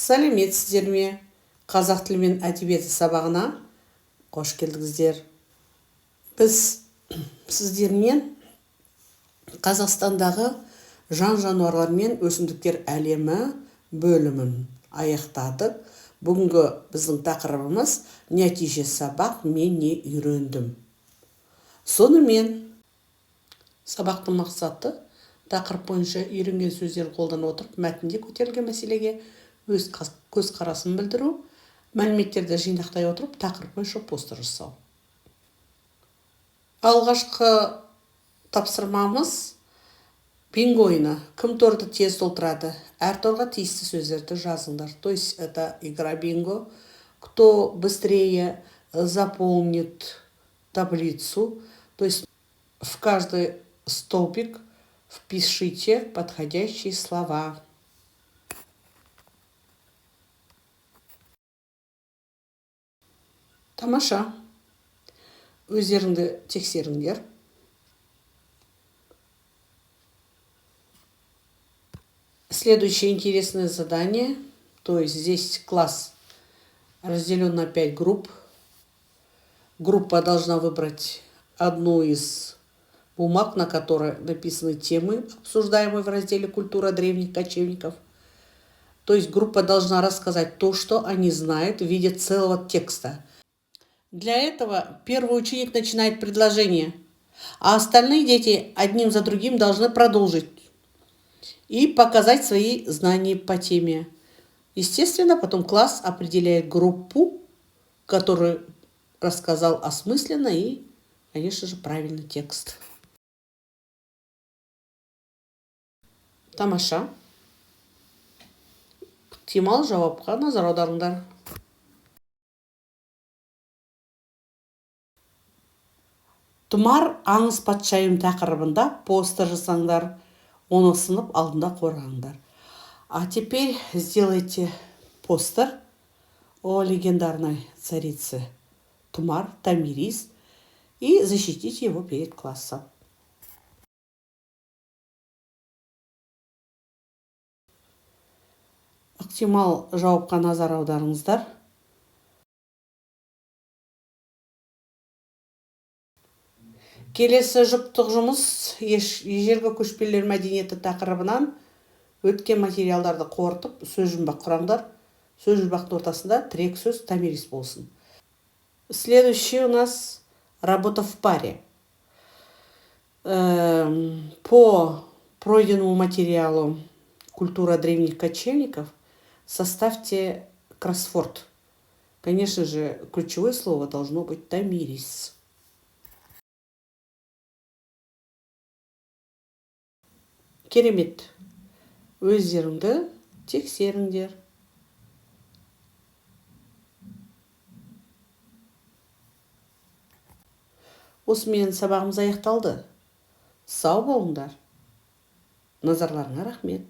Сәлеметсіздер ме? Қазақ тілі мен әдебиеті сабағына қош келдіңіздер. Біз сіздермен Қазақстандағы жан-жануарлар мен өсімдіктер әлемі бөлімін аяқтадық. Бүгінгі біздің тақырыбымыз нәтиже сабақ мен не үйрендім. Сонымен сабақтың мақсаты тақырып бойынша үйренген сөздерді қолдана отырып мәтінде көтерілген мәселеге өз көзқарасын білдіру, мәліметтерді жинақтай отырып тақырып бойынша постер жасау. Алғашқы тапсырмамыз бинго ойыны. Кім торды тез толтырады? Әр торға тиісті сөздерді жазыңдар. То есть это игра бинго. Кто быстрее заполнит таблицу, то есть в каждый столбик впишите подходящие слова. Тамаша. Өздеріңді тексеріңдер. Следующее интересное задание. То есть здесь класс разделен на 5 групп. Группа должна выбрать одну из бумаг, на которой написаны темы, обсуждаемые в разделе «Культура древних кочевников». То есть группа должна рассказать то, что они знают в виде целого текста. Для этого первый ученик начинает предложение, а остальные дети одним за другим должны продолжить и показать свои знания по теме. Естественно, потом класс определяет группу, которая рассказал осмысленно и, конечно же, правильный текст. Тамаша. Ықтимал жауапқа назар аударыңдар. Тұмар аңыз патшайым тақырыбында постер жасаңдар, оны сынып алдында қорғаңдар. А теперь сделайте постер о легендарной царице Тұмар, Томирис, и защитите его перед классом. Ықтимал жауапқа назар аударыңыздар. Келесі жұптық жұмыс ежелгі көшпелілер мәдениеті тақырыбынан өткен материалдарды қорытып сөз жұмбақ құраңдар. Сөз жұмбақтың ортасында тірек сөз Томирис болсын. Следующий у нас работа в паре. По пройденному материалу «Культура древних кочевников» составьте кроссворд. Конечно же, ключевое слово должно быть Томирис. Керемет. Өздеріңді тексеріңдер. Осымен сабағымыз аяқталды. Сау болыңдар. Назарларыңа рахмет.